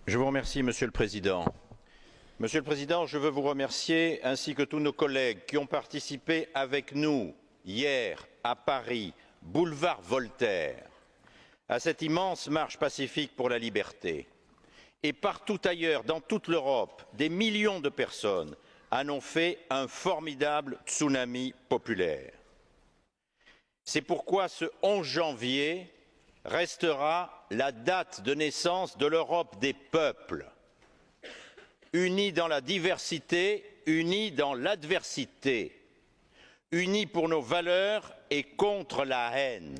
Je vous remercie, Monsieur le Président. Monsieur le Président, je veux vous remercier, ainsi que tous nos collègues qui ont participé avec nous hier à Paris, boulevard Voltaire, à cette immense marche pacifique pour la liberté. Et partout ailleurs, dans toute l'Europe, des millions de personnes en ont fait un formidable tsunami populaire. C'est pourquoi ce 11 janvier restera la date de naissance de l'Europe des peuples, unis dans la diversité, unis dans l'adversité, unis pour nos valeurs et contre la haine.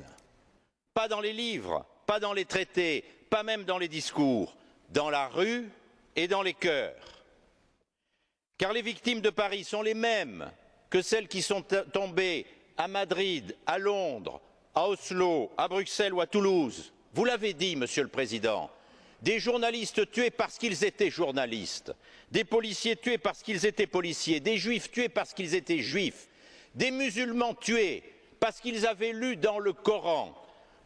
Pas dans les livres, pas dans les traités, pas même dans les discours, dans la rue et dans les cœurs. Car les victimes de Paris sont les mêmes que celles qui sont tombées à Madrid, à Londres, à Oslo, à Bruxelles ou à Toulouse. Vous l'avez dit, Monsieur le Président, des journalistes tués parce qu'ils étaient journalistes, des policiers tués parce qu'ils étaient policiers, des juifs tués parce qu'ils étaient juifs, des musulmans tués parce qu'ils avaient lu dans le Coran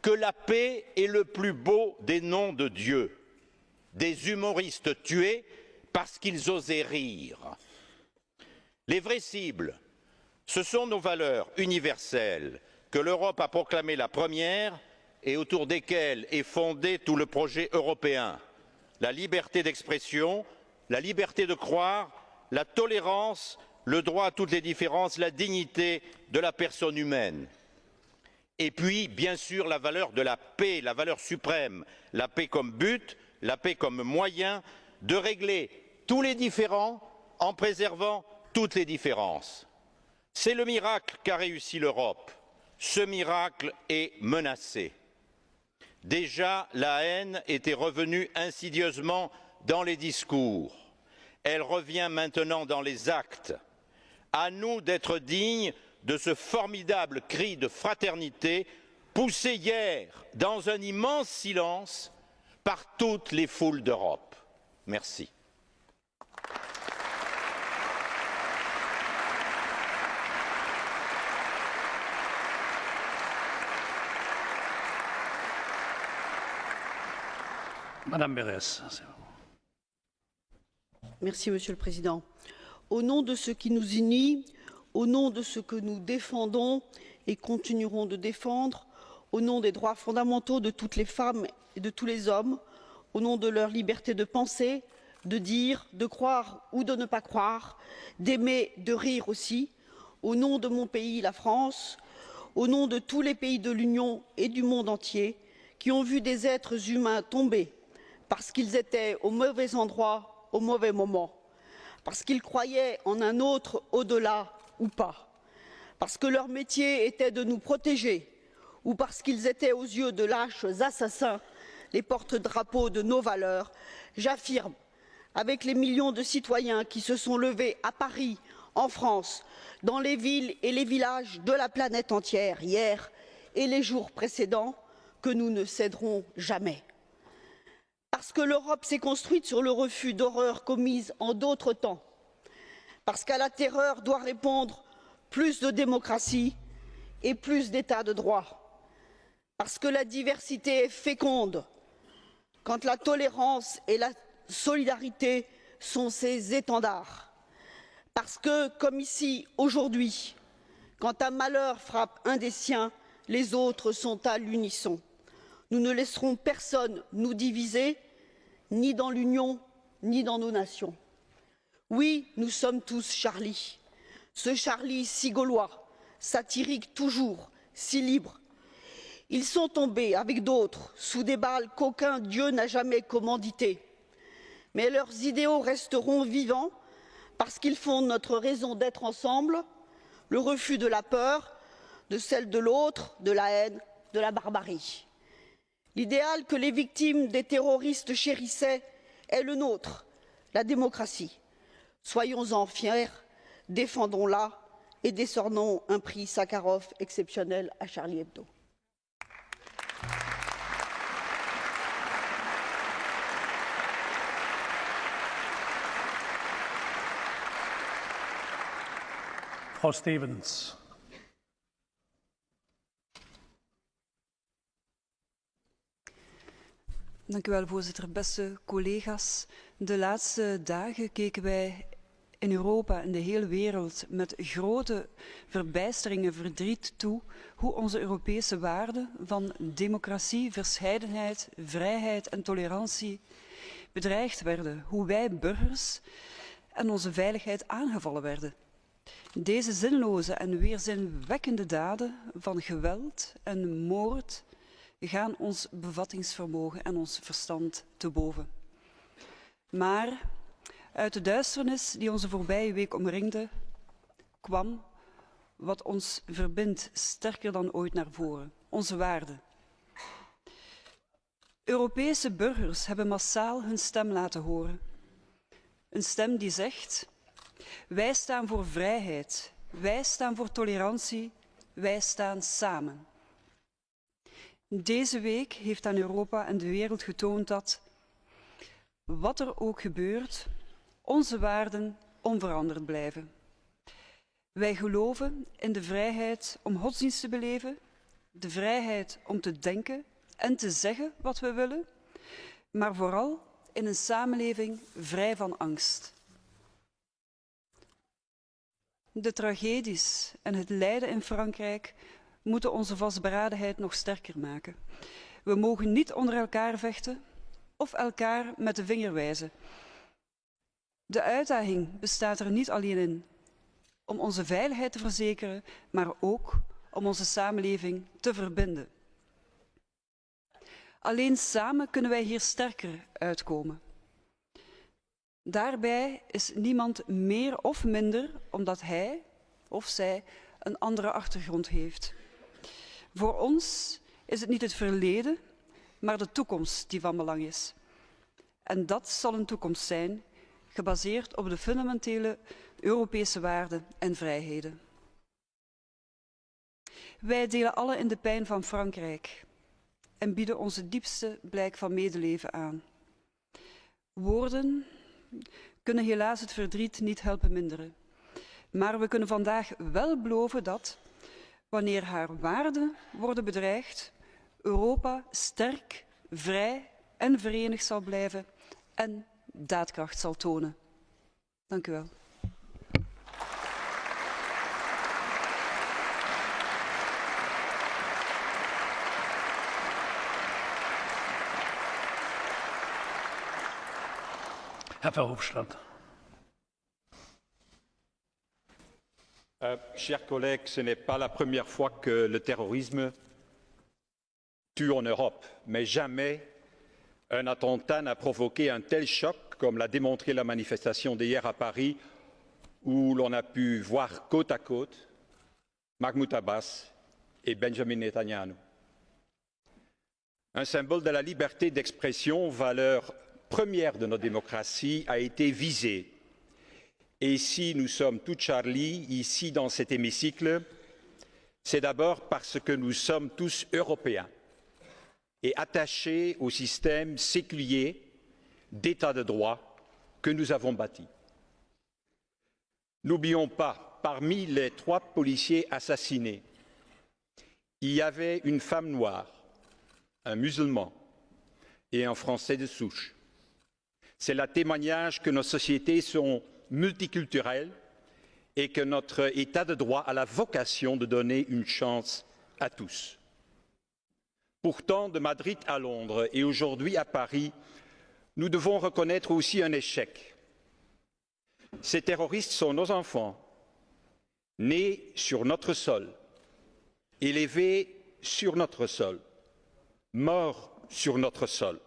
que la paix est le plus beau des noms de Dieu, des humoristes tués parce qu'ils osaient rire. Les vraies cibles, ce sont nos valeurs universelles que l'Europe a proclamées la première et autour desquelles est fondé tout le projet européen. La liberté d'expression, la liberté de croire, la tolérance, le droit à toutes les différences, la dignité de la personne humaine. Et puis, bien sûr, la valeur de la paix, la valeur suprême, la paix comme but, la paix comme moyen de régler tous les différends en préservant toutes les différences. C'est le miracle qu'a réussi l'Europe. Ce miracle est menacé. Déjà, la haine était revenue insidieusement dans les discours. Elle revient maintenant dans les actes. À nous d'être dignes de ce formidable cri de fraternité poussé hier dans un immense silence par toutes les foules d'Europe. Merci. Madame Berès. Merci, Monsieur le Président. Au nom de ce qui nous unit, au nom de ce que nous défendons et continuerons de défendre, au nom des droits fondamentaux de toutes les femmes et de tous les hommes, au nom de leur liberté de penser, de dire, de croire ou de ne pas croire, d'aimer, de rire aussi, au nom de mon pays, la France, au nom de tous les pays de l'Union et du monde entier qui ont vu des êtres humains tomber parce qu'ils étaient au mauvais endroit, au mauvais moment, parce qu'ils croyaient en un autre au-delà ou pas, parce que leur métier était de nous protéger, ou parce qu'ils étaient aux yeux de lâches assassins les porte-drapeaux de nos valeurs, j'affirme, avec les millions de citoyens qui se sont levés à Paris, en France, dans les villes et les villages de la planète entière hier et les jours précédents, que nous ne céderons jamais. Parce que l'Europe s'est construite sur le refus d'horreurs commises en d'autres temps, parce qu'à la terreur doit répondre plus de démocratie et plus d'état de droit, parce que la diversité est féconde, quand la tolérance et la solidarité sont ses étendards, parce que, comme ici aujourd'hui, quand un malheur frappe un des siens, les autres sont à l'unisson. Nous ne laisserons personne nous diviser, ni dans l'Union, ni dans nos nations. Oui, nous sommes tous Charlie, ce Charlie si gaulois, satirique toujours, si libre. Ils sont tombés, avec d'autres, sous des balles qu'aucun Dieu n'a jamais commandités. Mais leurs idéaux resteront vivants parce qu'ils font notre raison d'être ensemble, le refus de la peur, de celle de l'autre, de la haine, de la barbarie. L'idéal que les victimes des terroristes chérissaient est le nôtre, la démocratie. Soyons-en fiers, défendons-la et décernons un prix Sakharov exceptionnel à Charlie Hebdo. Frau Stevens. Dank u wel, voorzitter. Beste collega's, de laatste dagen keken wij in Europa en de hele wereld met grote verbijstering en verdriet toe hoe onze Europese waarden van democratie, verscheidenheid, vrijheid en tolerantie bedreigd werden. Hoe wij burgers en onze veiligheid aangevallen werden. Deze zinloze en weerzinwekkende daden van geweld en moord gaan ons bevattingsvermogen en ons verstand te boven. Maar uit de duisternis die onze voorbije week omringde, kwam wat ons verbindt sterker dan ooit naar voren: onze waarden. Europese burgers hebben massaal hun stem laten horen. Een stem die zegt: wij staan voor vrijheid, wij staan voor tolerantie, wij staan samen. Deze week heeft aan Europa en de wereld getoond dat, wat er ook gebeurt, onze waarden onveranderd blijven. Wij geloven in de vrijheid om godsdienst te beleven, de vrijheid om te denken en te zeggen wat we willen, maar vooral in een samenleving vrij van angst. De tragedies en het lijden in Frankrijk moeten onze vastberadenheid nog sterker maken. We mogen niet onder elkaar vechten of elkaar met de vinger wijzen. De uitdaging bestaat er niet alleen in om onze veiligheid te verzekeren, maar ook om onze samenleving te verbinden. Alleen samen kunnen wij hier sterker uitkomen. Daarbij is niemand meer of minder omdat hij of zij een andere achtergrond heeft. Voor ons is het niet het verleden, maar de toekomst die van belang is. En dat zal een toekomst zijn, gebaseerd op de fundamentele Europese waarden en vrijheden. Wij delen allen in de pijn van Frankrijk en bieden onze diepste blijk van medeleven aan. Woorden kunnen helaas het verdriet niet helpen minderen. Maar we kunnen vandaag wel beloven dat, wanneer haar waarden worden bedreigd, Europa sterk, vrij en verenigd zal blijven en daadkracht zal tonen. Dank u wel. Herr Verhofstadt. Chers collègues, ce n'est pas la première fois que le terrorisme tue en Europe, mais jamais un attentat n'a provoqué un tel choc comme l'a démontré la manifestation d'hier à Paris, où l'on a pu voir côte à côte Mahmoud Abbas et Benjamin Netanyahu. Un symbole de la liberté d'expression, valeur première de notre démocratie, a été visé. Et si nous sommes tous Charlie, ici dans cet hémicycle, c'est d'abord parce que nous sommes tous Européens et attachés au système séculier d'état de droit que nous avons bâti. N'oublions pas, parmi les 3 policiers assassinés, il y avait une femme noire, un musulman et un Français de souche. C'est le témoignage que nos sociétés sont multiculturelles et que notre État de droit a la vocation de donner une chance à tous. Pourtant, de Madrid à Londres et aujourd'hui à Paris, nous devons reconnaître aussi un échec. Ces terroristes sont nos enfants, nés sur notre sol, élevés sur notre sol, morts sur notre sol.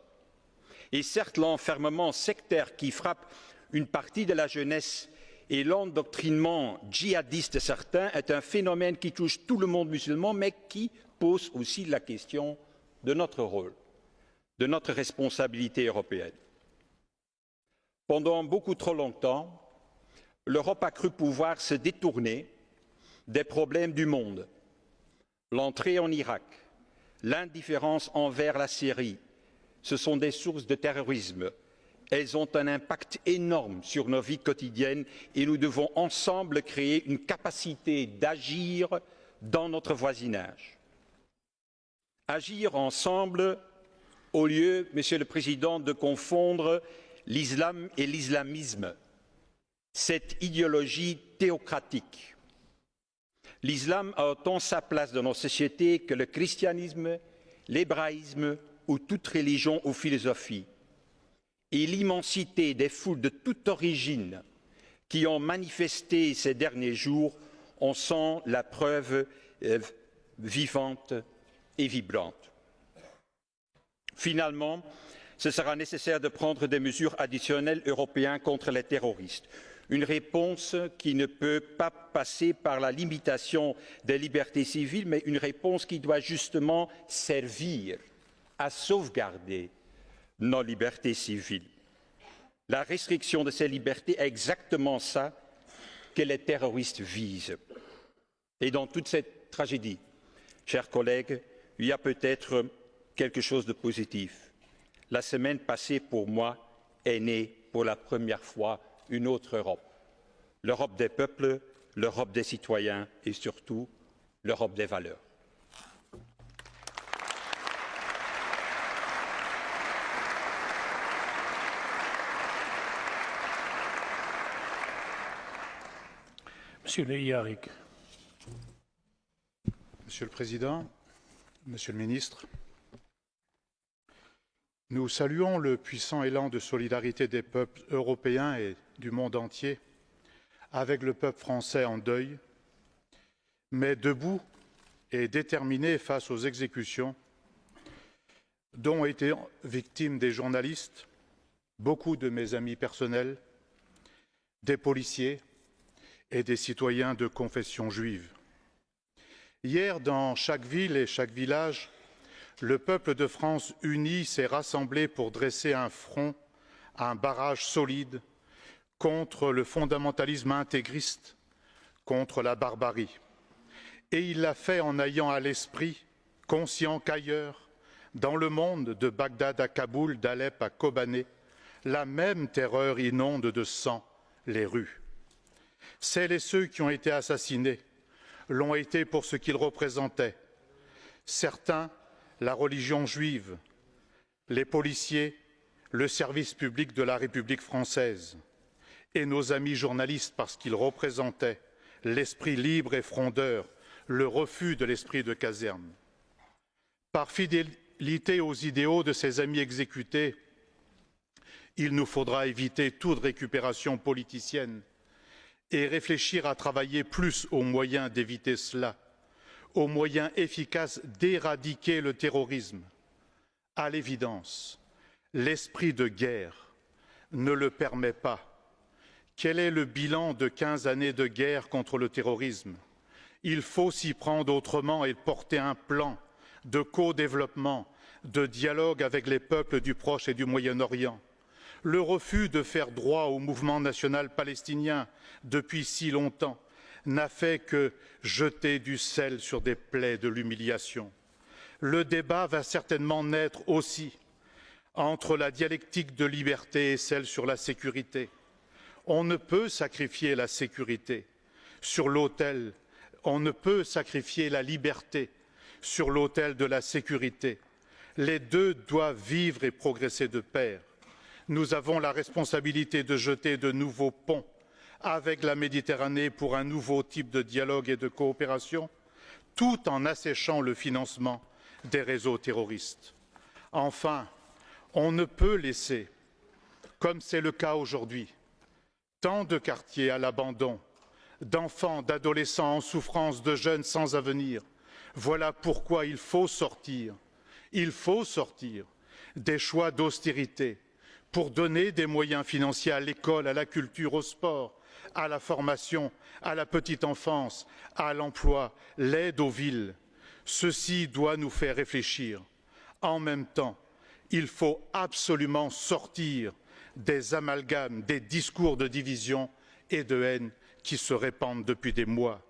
Et certes, l'enfermement sectaire qui frappe une partie de la jeunesse et l'endoctrinement djihadiste de certains est un phénomène qui touche tout le monde musulman, mais qui pose aussi la question de notre rôle, de notre responsabilité européenne. Pendant beaucoup trop longtemps, l'Europe a cru pouvoir se détourner des problèmes du monde. L'entrée en Irak, l'indifférence envers la Syrie, ce sont des sources de terrorisme. Elles ont un impact énorme sur nos vies quotidiennes et nous devons ensemble créer une capacité d'agir dans notre voisinage. Agir ensemble au lieu, Monsieur le Président, de confondre l'islam et l'islamisme, cette idéologie théocratique. L'islam a autant sa place dans nos sociétés que le christianisme, l'hébraïsme ou toute religion ou philosophie. Et l'immensité des foules de toute origine qui ont manifesté ces derniers jours en sont la preuve vivante et vibrante. Finalement, ce sera nécessaire de prendre des mesures additionnelles européennes contre les terroristes. Une réponse qui ne peut pas passer par la limitation des libertés civiles, mais une réponse qui doit justement servir à sauvegarder nos libertés civiles. La restriction de ces libertés est exactement ça que les terroristes visent. Et dans toute cette tragédie, chers collègues, il y a peut-être quelque chose de positif. La semaine passée, pour moi, est née pour la première fois une autre Europe. L'Europe des peuples, l'Europe des citoyens et surtout l'Europe des valeurs. Monsieur Le Yarrick. Monsieur le Président, Monsieur le Ministre, nous saluons le puissant élan de solidarité des peuples européens et du monde entier avec le peuple français en deuil, mais debout et déterminé face aux exécutions dont ont été victimes des journalistes, beaucoup de mes amis personnels, des policiers et des citoyens de confession juive. Hier, dans chaque ville et chaque village, le peuple de France uni s'est rassemblé pour dresser un front, un barrage solide contre le fondamentalisme intégriste, contre la barbarie. Et il l'a fait en ayant à l'esprit, conscient qu'ailleurs, dans le monde, de Bagdad à Kaboul, d'Alep à Kobané, la même terreur inonde de sang les rues. Celles et ceux qui ont été assassinés l'ont été pour ce qu'ils représentaient. Certains, la religion juive, les policiers, le service public de la République française, et nos amis journalistes parce qu'ils représentaient l'esprit libre et frondeur, le refus de l'esprit de caserne. Par fidélité aux idéaux de ces amis exécutés, il nous faudra éviter toute récupération politicienne et réfléchir à travailler plus aux moyens d'éviter cela, aux moyens efficaces d'éradiquer le terrorisme. À l'évidence, l'esprit de guerre ne le permet pas. Quel est le bilan de 15 années de guerre contre le terrorisme? Il faut s'y prendre autrement et porter un plan de co-développement, de dialogue avec les peuples du Proche et du Moyen-Orient. Le refus de faire droit au mouvement national palestinien depuis si longtemps n'a fait que jeter du sel sur des plaies de l'humiliation. Le débat va certainement naître aussi entre la dialectique de liberté et celle sur la sécurité. On ne peut sacrifier la sécurité sur l'autel, on ne peut sacrifier la liberté sur l'autel de la sécurité. Les deux doivent vivre et progresser de pair. Nous avons la responsabilité de jeter de nouveaux ponts avec la Méditerranée pour un nouveau type de dialogue et de coopération, tout en asséchant le financement des réseaux terroristes. Enfin, on ne peut laisser, comme c'est le cas aujourd'hui, tant de quartiers à l'abandon, d'enfants, d'adolescents en souffrance, de jeunes sans avenir. Voilà pourquoi il faut sortir des choix d'austérité pour donner des moyens financiers à l'école, à la culture, au sport, à la formation, à la petite enfance, à l'emploi, l'aide aux villes. Ceci doit nous faire réfléchir. En même temps, il faut absolument sortir des amalgames, des discours de division et de haine qui se répandent depuis des mois.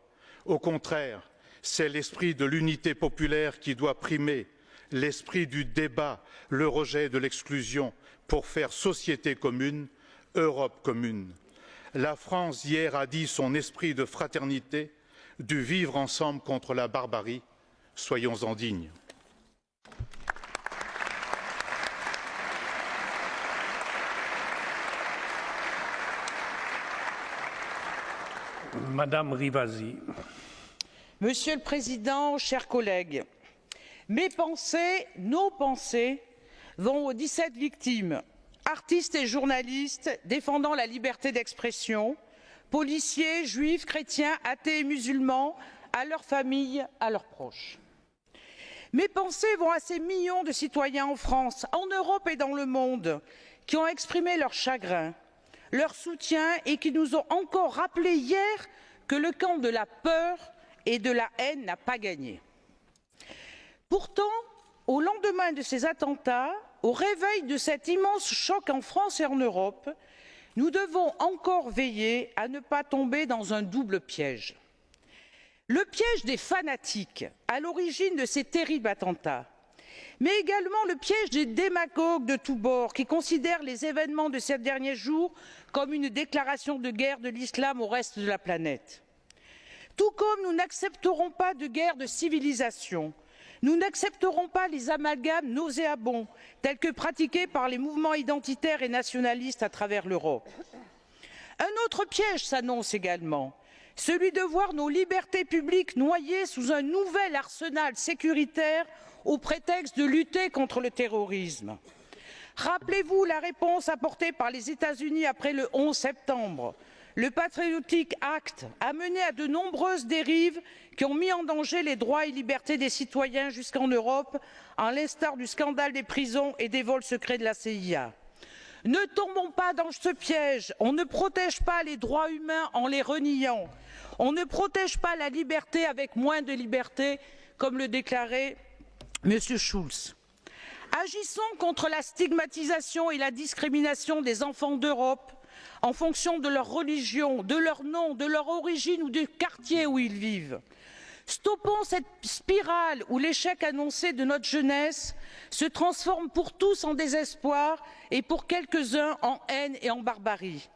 Au contraire, c'est l'esprit de l'unité populaire qui doit primer, l'esprit du débat, le rejet de l'exclusion pour faire société commune, Europe commune. La France hier a dit son esprit de fraternité, du vivre ensemble contre la barbarie. Soyons-en dignes. Madame Rivasi. Monsieur le Président, chers collègues, mes pensées, nos pensées vont aux 17 victimes, artistes et journalistes défendant la liberté d'expression, policiers, juifs, chrétiens, athées et musulmans, à leurs familles, à leurs proches. Mes pensées vont à ces millions de citoyens en France, en Europe et dans le monde, qui ont exprimé leur chagrin, leur soutien et qui nous ont encore rappelé hier que le camp de la peur et de la haine n'a pas gagné. Pourtant, au lendemain de ces attentats, au réveil de cet immense choc en France et en Europe, nous devons encore veiller à ne pas tomber dans un double piège. Le piège des fanatiques à l'origine de ces terribles attentats, mais également le piège des démagogues de tous bords qui considèrent les événements de ces derniers jours comme une déclaration de guerre de l'islam au reste de la planète. Tout comme nous n'accepterons pas de guerre de civilisation, nous n'accepterons pas les amalgames nauséabonds tels que pratiqués par les mouvements identitaires et nationalistes à travers l'Europe. Un autre piège s'annonce également, celui de voir nos libertés publiques noyées sous un nouvel arsenal sécuritaire au prétexte de lutter contre le terrorisme. Rappelez-vous la réponse apportée par les États-Unis après le 11 septembre. Le Patriotic Act a mené à de nombreuses dérives qui ont mis en danger les droits et libertés des citoyens jusqu'en Europe, à l'instar du scandale des prisons et des vols secrets de la CIA. Ne tombons pas dans ce piège, on ne protège pas les droits humains en les reniant, on ne protège pas la liberté avec moins de liberté, comme le déclarait M. Schulz. Agissons contre la stigmatisation et la discrimination des enfants d'Europe en fonction de leur religion, de leur nom, de leur origine ou du quartier où ils vivent. Stoppons cette spirale où l'échec annoncé de notre jeunesse se transforme pour tous en désespoir et pour quelques-uns en haine et en barbarie.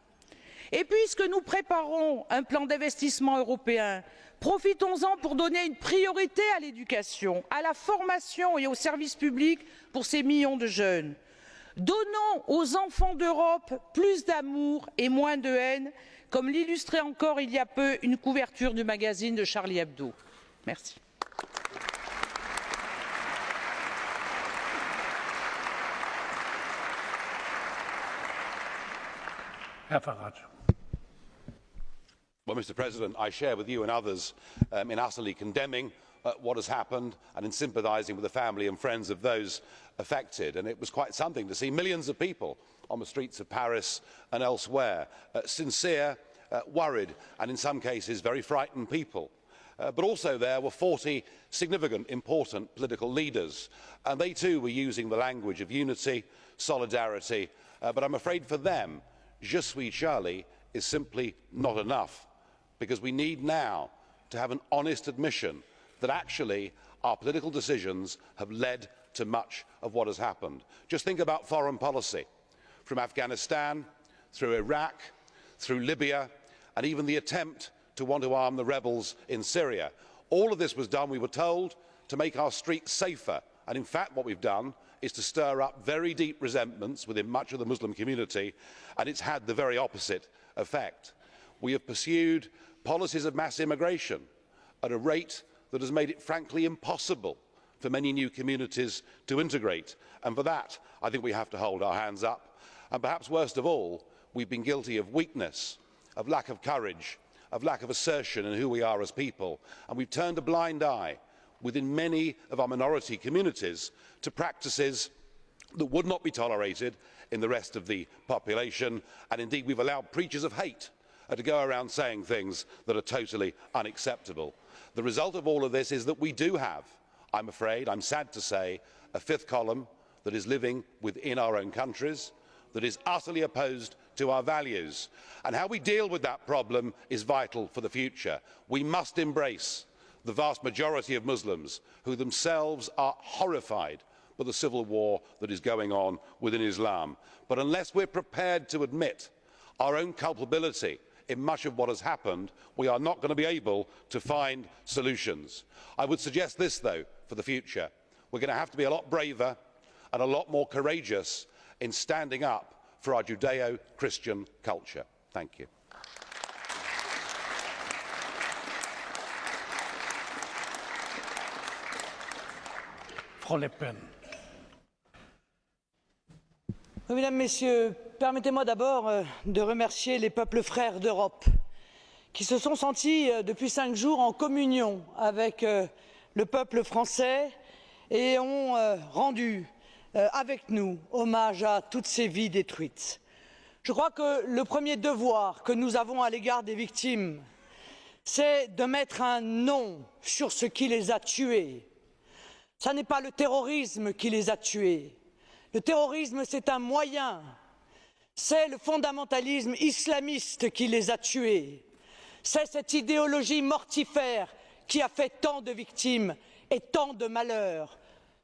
Et puisque nous préparons un plan d'investissement européen, profitons-en pour donner une priorité à l'éducation, à la formation et aux services publics pour ces millions de jeunes. Donnons aux enfants d'Europe plus d'amour et moins de haine, comme l'illustrait encore il y a peu une couverture du magazine de Charlie Hebdo. Merci. Herr Farage. Well, Mr. President, I share with you and others in utterly condemning what has happened and in sympathising with the family and friends of those affected. And it was quite something to see millions of people on the streets of Paris and elsewhere, sincere, worried, and in some cases very frightened people. But also there were 40 significant, important political leaders, and they too were using the language of unity, solidarity, but I'm afraid for them, Je suis Charlie is simply not enough, because we need now to have an honest admission that actually our political decisions have led to much of what has happened. Just think about foreign policy, from Afghanistan, through Iraq, through Libya, and even the attempt to want to arm the rebels in Syria. All of this was done, we were told, to make our streets safer, and in fact what we've done is to stir up very deep resentments within much of the Muslim community, and it's had the very opposite effect. We have pursued policies of mass immigration at a rate that has made it frankly impossible for many new communities to integrate, and for that I think we have to hold our hands up. And perhaps worst of all, we've been guilty of weakness, of lack of courage, of lack of assertion in who we are as people, and we've turned a blind eye within many of our minority communities to practices that would not be tolerated in the rest of the population, and indeed we've allowed preachers of hate to go around saying things that are totally unacceptable. The result of all of this is that we do have, I'm afraid, I'm sad to say, a fifth column that is living within our own countries, that is utterly opposed to our values. And how we deal with that problem is vital for the future. We must embrace the vast majority of Muslims who themselves are horrified by the civil war that is going on within Islam. But unless we're prepared to admit our own culpability in much of what has happened, we are not going to be able to find solutions. I would suggest this, though, for the future. We're going to have to be a lot braver and a lot more courageous in standing up for our Judeo-Christian culture. Thank you. Frau Le Pen. Mesdames, Messieurs, permettez-moi d'abord de remercier les peuples frères d'Europe qui se sont sentis depuis 5 jours en communion avec le peuple français et ont rendu avec nous hommage à toutes ces vies détruites. Je crois que le premier devoir que nous avons à l'égard des victimes, c'est de mettre un nom sur ce qui les a tués. Ce n'est pas le terrorisme qui les a tués. Le terrorisme, c'est un moyen. C'est le fondamentalisme islamiste qui les a tués. C'est cette idéologie mortifère qui a fait tant de victimes et tant de malheurs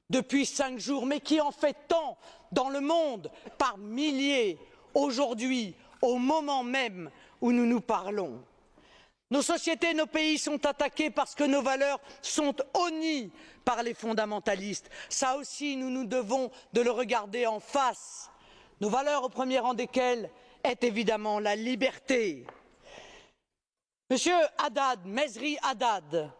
depuis 5 jours, mais qui en fait tant dans le monde par milliers aujourd'hui, au moment même où nous nous parlons. Nos sociétés, nos pays sont attaqués parce que nos valeurs sont honnies par les fondamentalistes. Ça aussi, nous nous devons de le regarder en face. Nos valeurs, au premier rang desquelles est évidemment la liberté. Monsieur Haddad, Mezri Haddad,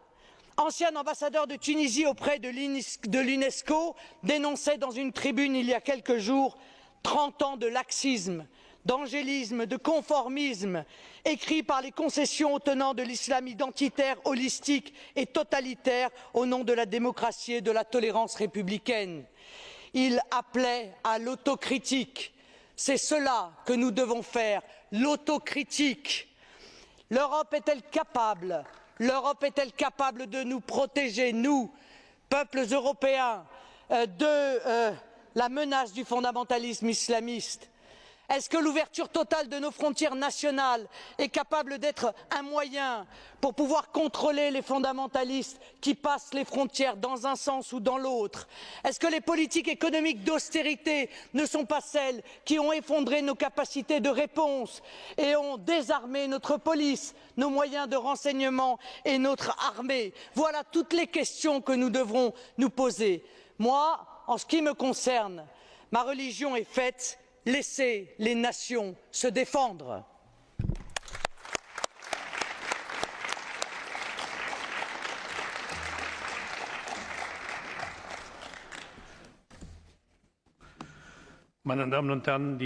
ancien ambassadeur de Tunisie auprès de l'UNESCO, dénonçait dans une tribune il y a quelques jours 30 ans de laxisme, d'angélisme, de conformisme, écrit par les concessions aux tenants de l'islam identitaire, holistique et totalitaire au nom de la démocratie et de la tolérance républicaine. Il appelait à l'autocritique. C'est cela que nous devons faire, l'autocritique. L'Europe est-elle capable de nous protéger, nous, peuples européens, de la menace du fondamentalisme islamiste? Est-ce que l'ouverture totale de nos frontières nationales est capable d'être un moyen pour pouvoir contrôler les fondamentalistes qui passent les frontières dans un sens ou dans l'autre? Est-ce que les politiques économiques d'austérité ne sont pas celles qui ont effondré nos capacités de réponse et ont désarmé notre police, nos moyens de renseignement et notre armée? Voilà toutes les questions que nous devrons nous poser. Moi, en ce qui me concerne, ma religion est faite. Laissez les nations se défendre. Meine Damen und Herren,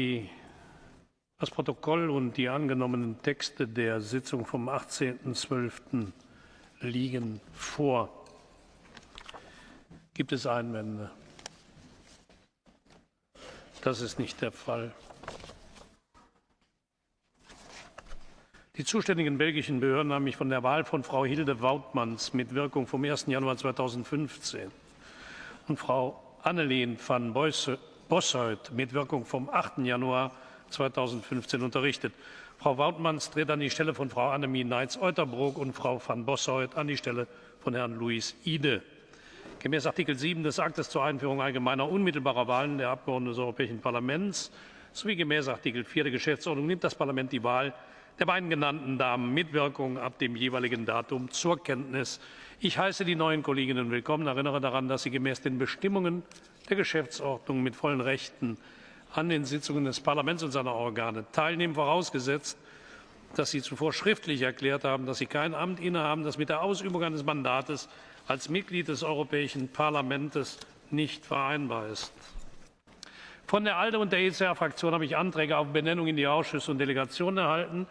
das Protokoll und die angenommenen Texte der Sitzung vom 18.12. liegen vor. Gibt es Einwände? Das ist nicht der Fall. Die zuständigen belgischen Behörden haben mich von der Wahl von Frau Hilde Woutmans mit Wirkung vom 1. Januar 2015 und Frau Anneleen van Bossuyt mit Wirkung vom 8. Januar 2015 unterrichtet. Frau Woutmans tritt an die Stelle von Frau Annemie Neyts-Uytterbroek und Frau van Bossuyt an die Stelle von Herrn Louis Ide. Gemäß Artikel 7 des Aktes zur Einführung allgemeiner unmittelbarer Wahlen der Abgeordneten des Europäischen Parlaments sowie gemäß Artikel 4 der Geschäftsordnung nimmt das Parlament die Wahl der beiden genannten Damen mit Wirkung ab dem jeweiligen Datum zur Kenntnis. Ich heiße die neuen Kolleginnen willkommen, erinnere daran, dass sie gemäß den Bestimmungen der Geschäftsordnung mit vollen Rechten an den Sitzungen des Parlaments und seiner Organe teilnehmen, vorausgesetzt, dass sie zuvor schriftlich erklärt haben, dass sie kein Amt innehaben, das mit der Ausübung eines Mandates als Mitglied des Europäischen Parlaments nicht vereinbar ist. Von der ALDE und der ECR-Fraktion habe ich Anträge auf Benennung in die Ausschüsse und Delegationen erhalten.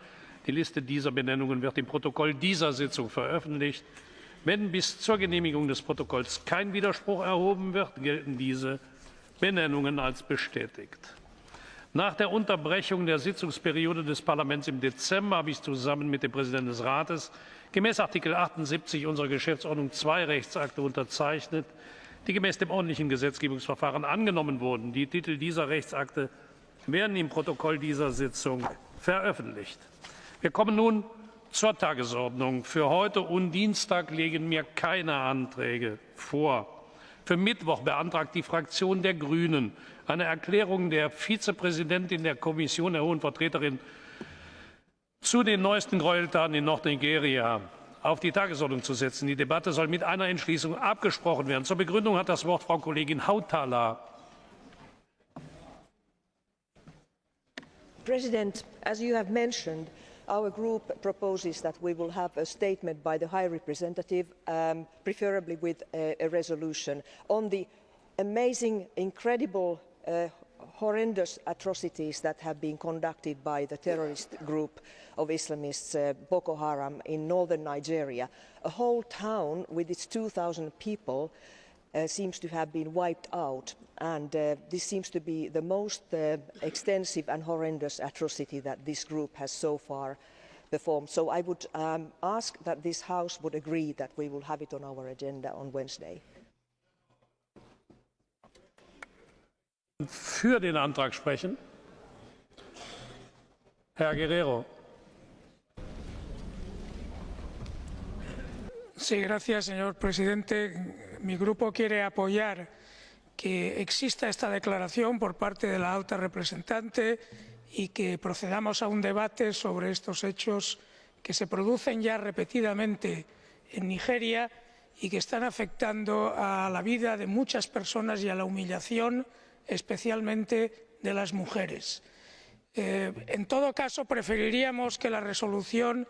Die Liste dieser Benennungen wird im Protokoll dieser Sitzung veröffentlicht. Wenn bis zur Genehmigung des Protokolls kein Widerspruch erhoben wird, gelten diese Benennungen als bestätigt. Nach der Unterbrechung der Sitzungsperiode des Parlaments im Dezember habe ich zusammen mit dem Präsidenten des Rates gemäß Artikel 78 unserer Geschäftsordnung 2 Rechtsakte unterzeichnet, die gemäß dem ordentlichen Gesetzgebungsverfahren angenommen wurden. Die Titel dieser Rechtsakte werden im Protokoll dieser Sitzung veröffentlicht. Wir kommen nun zur Tagesordnung. Für heute und Dienstag liegen mir keine Anträge vor. Für Mittwoch beantragt die Fraktion der Grünen, eine Erklärung der Vizepräsidentin der Kommission, der Hohen Vertreterin, zu den neuesten Gräueltaten in Nordnigeria auf die Tagesordnung zu setzen. Die Debatte soll mit einer Entschließung abgesprochen werden. Zur Begründung hat das Wort Frau Kollegin Hautala. President, as you have mentioned, our group proposes that we will have a statement by the High Representative, preferably with a resolution, on the amazing, incredible, horrendous atrocities that have been conducted by the terrorist group of Islamists Boko Haram in northern Nigeria. A whole town with its 2,000 people seems to have been wiped out, and this seems to be the most extensive and horrendous atrocity that this group has so far performed. So I would ask that this House would agree that we will have it on our agenda on Wednesday. Für den Antrag sprechen Herr Guerrero. Sí, gracias, señor presidente. Mi grupo quiere apoyar que exista esta declaración por parte de la alta representante y que procedamos a un debate sobre estos hechos que se producen ya repetidamente en Nigeria y que están afectando a la vida de muchas personas y a la humillación, especialmente de las mujeres. En todo caso, preferiríamos que la resolución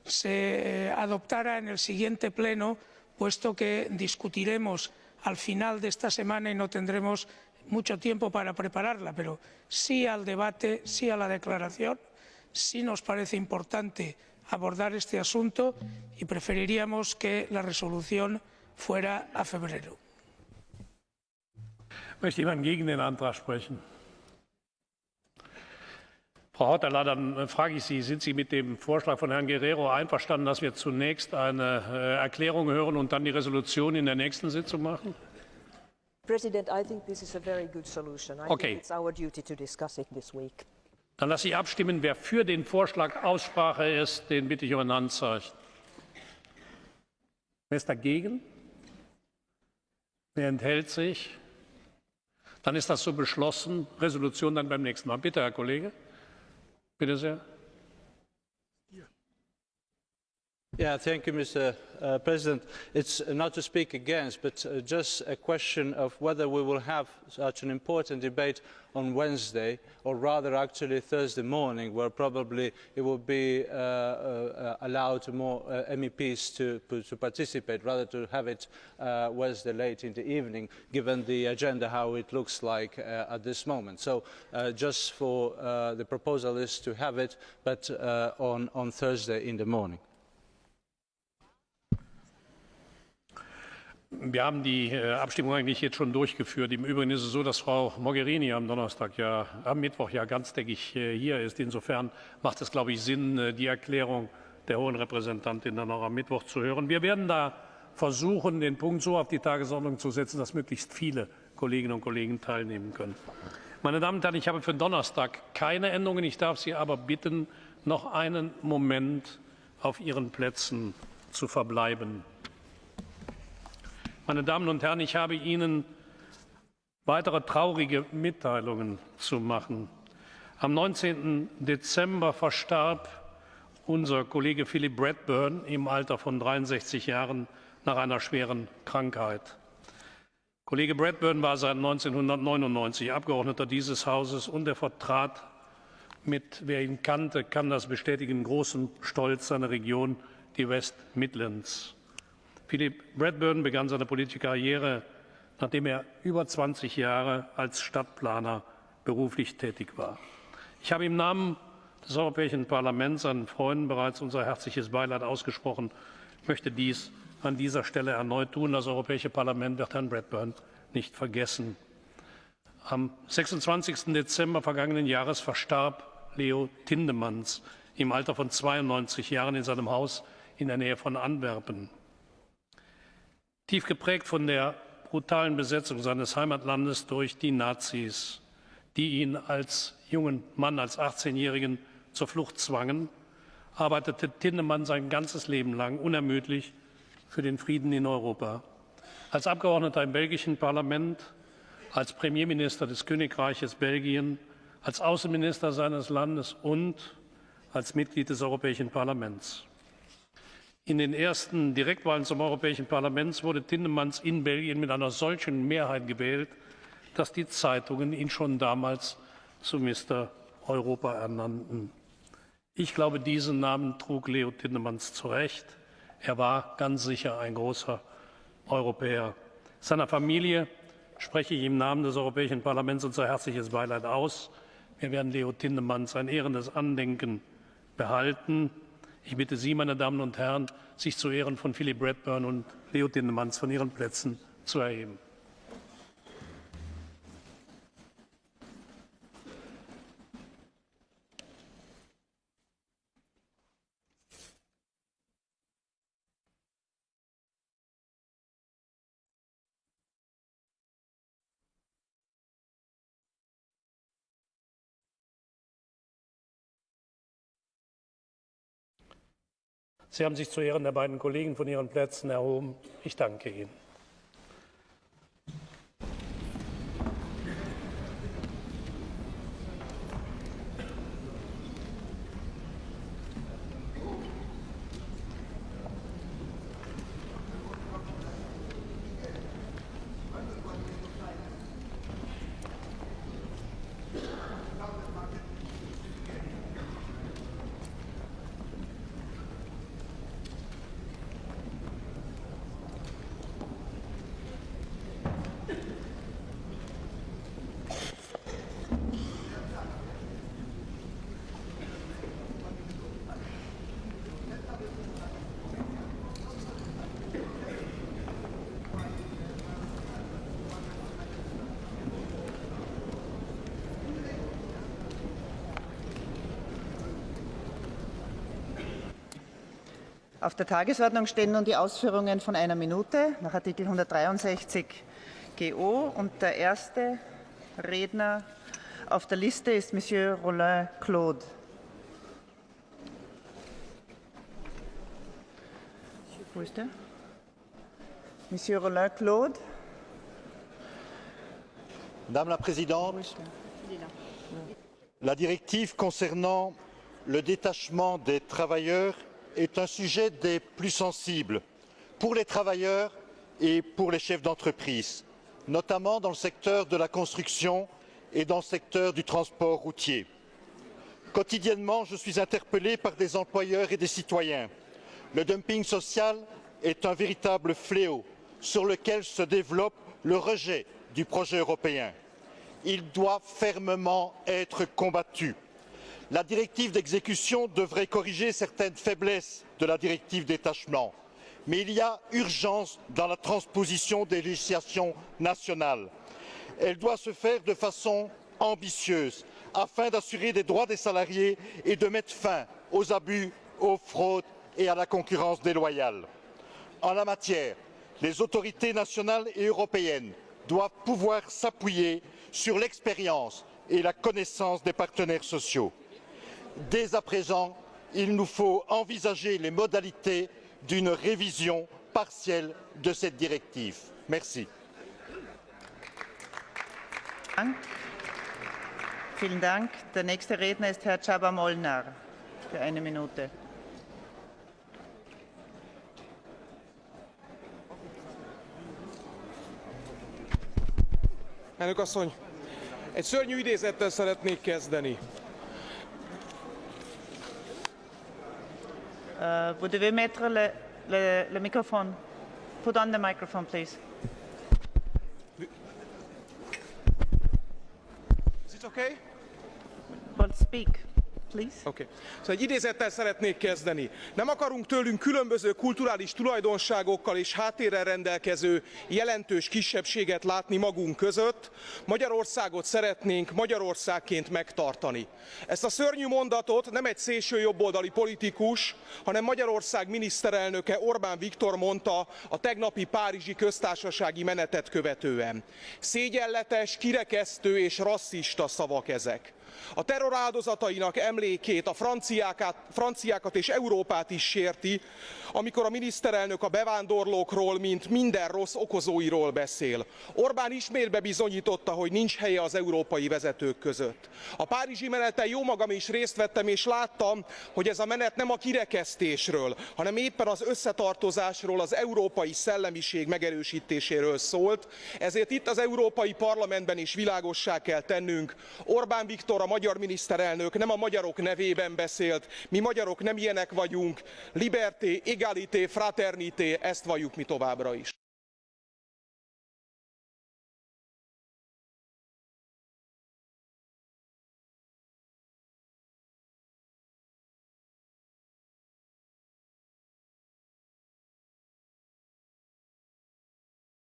se adoptara en el siguiente pleno, puesto que discutiremos al final de esta semana y no tendremos mucho tiempo para prepararla, pero sí al debate, sí a la declaración. Sí nos parece importante abordar este asunto y preferiríamos que la resolución fuera a febrero. Möchte jemand gegen den Antrag sprechen? Frau Hautala, dann frage ich Sie, sind Sie mit dem Vorschlag von Herrn Guerrero einverstanden, dass wir zunächst eine Erklärung hören und dann die Resolution in der nächsten Sitzung machen? President, I think this is a very good solution. I think it's our duty to discuss it this week. Dann lasse ich abstimmen. Wer für den Vorschlag Aussprache ist, den bitte ich um ein Handzeichen. Wer ist dagegen? Wer enthält sich? Dann ist das so beschlossen. Resolution dann beim nächsten Mal. Bitte, Herr Kollege. Bitte sehr. Yeah, thank you, Mr. President. It's not to speak against, but just a question of whether we will have such an important debate on Wednesday, or rather actually Thursday morning, where probably it will be allowed to more MEPs to participate, rather to have it Wednesday late in the evening, given the agenda how it looks like at this moment. So just for the proposal is to have it, but on Thursday in the morning. Wir haben die Abstimmung eigentlich jetzt schon durchgeführt. Im Übrigen ist es so, dass Frau Mogherini am Mittwoch ja ganztägig hier ist. Insofern macht es, glaube ich, Sinn, die Erklärung der Hohen Repräsentantin dann auch am Mittwoch zu hören. Wir werden da versuchen, den Punkt so auf die Tagesordnung zu setzen, dass möglichst viele Kolleginnen und Kollegen teilnehmen können. Meine Damen und Herren, ich habe für Donnerstag keine Änderungen. Ich darf Sie aber bitten, noch einen Moment auf Ihren Plätzen zu verbleiben. Meine Damen und Herren, ich habe Ihnen weitere traurige Mitteilungen zu machen. Am 19. Dezember verstarb unser Kollege Philip Bradburn im Alter von 63 Jahren nach einer schweren Krankheit. Kollege Bradburn war seit 1999 Abgeordneter dieses Hauses und er vertrat mit, wer ihn kannte, kann das bestätigen, großem Stolz seine Region, die West Midlands. Philip Bradburn begann seine politische Karriere, nachdem er über 20 Jahre als Stadtplaner beruflich tätig war. Ich habe im Namen des Europäischen Parlaments seinen Freunden bereits unser herzliches Beileid ausgesprochen. Ich möchte dies an dieser Stelle erneut tun. Das Europäische Parlament wird Herrn Bradburn nicht vergessen. Am 26. Dezember vergangenen Jahres verstarb Leo Tindemans im Alter von 92 Jahren in seinem Haus in der Nähe von Antwerpen. Tief geprägt von der brutalen Besetzung seines Heimatlandes durch die Nazis, die ihn als jungen Mann, als 18-Jährigen zur Flucht zwangen, arbeitete Tindemans sein ganzes Leben lang unermüdlich für den Frieden in Europa. Als Abgeordneter im belgischen Parlament, als Premierminister des Königreiches Belgien, als Außenminister seines Landes und als Mitglied des Europäischen Parlaments. In den ersten Direktwahlen zum Europäischen Parlament wurde Tindemans in Belgien mit einer solchen Mehrheit gewählt, dass die Zeitungen ihn schon damals zu Mr. Europa ernannten. Ich glaube, diesen Namen trug Leo Tindemans zu Recht. Er war ganz sicher ein großer Europäer. Seiner Familie spreche ich im Namen des Europäischen Parlaments unser herzliches Beileid aus. Wir werden Leo Tindemans ein ehrendes Andenken behalten. Ich bitte Sie, meine Damen und Herren, sich zu Ehren von Philip Bradburn und Leo Tindemans von Ihren Plätzen zu erheben. Sie haben sich zu Ehren der beiden Kollegen von Ihren Plätzen erhoben. Ich danke Ihnen. Auf der Tagesordnung stehen nun die Ausführungen von 1 Minute nach Artikel 163 GO. Und der erste Redner auf der Liste ist Monsieur Rollin Claude. Wo ist er? Monsieur Rollin Claude. Madame la Présidente, la directive concernant le détachement des travailleurs est un sujet des plus sensibles pour les travailleurs et pour les chefs d'entreprise, notamment dans le secteur de la construction et dans le secteur du transport routier. Quotidiennement, je suis interpellé par des employeurs et des citoyens. Le dumping social est un véritable fléau sur lequel se développe le rejet du projet européen. Il doit fermement être combattu. La directive d'exécution devrait corriger certaines faiblesses de la directive détachement, mais il y a urgence dans la transposition des législations nationales. Elle doit se faire de façon ambitieuse afin d'assurer les droits des salariés et de mettre fin aux abus, aux fraudes et à la concurrence déloyale. En la matière, les autorités nationales et européennes doivent pouvoir s'appuyer sur l'expérience et la connaissance des partenaires sociaux. Dès à présent, il nous faut envisager les modalités d'une révision partielle de cette directive. Merci. Vielen Dank. Der nächste Redner ist Herr Csaba Molnár für 1 Minute. Elnök asszony, egy szörnyű idézettel szeretnék kezdeni. Vous devez mettre le microphone. Put on the microphone, please. Is it okay? Well, speak, please. Okay. Szóval egy idézettel szeretnék kezdeni. Nem akarunk tőlünk különböző kulturális tulajdonságokkal és háttérrel rendelkező jelentős kisebbséget látni magunk között. Magyarországot szeretnénk Magyarországként megtartani. Ezt a szörnyű mondatot nem egy szélső jobboldali politikus, hanem Magyarország miniszterelnöke Orbán Viktor mondta a tegnapi párizsi köztársasági menetet követően. Szégyenletes, kirekesztő és rasszista szavak ezek. A terror áldozatainak emlékét, a franciákat és Európát is sérti, amikor a miniszterelnök a bevándorlókról, mint minden rossz okozóiról beszél. Orbán ismét bebizonyította, hogy nincs helye az európai vezetők között. A párizsi meneten jómagam is részt vettem, és láttam, hogy ez a menet nem a kirekesztésről, hanem éppen az összetartozásról, az európai szellemiség megerősítéséről szólt. Ezért itt az Európai Parlamentben is világossá kell tennünk, Orbán Viktor, a magyar miniszterelnök nem a magyarok nevében beszélt, mi magyarok nem ilyenek vagyunk, liberté, égalité, fraternité, ezt valljuk mi továbbra is.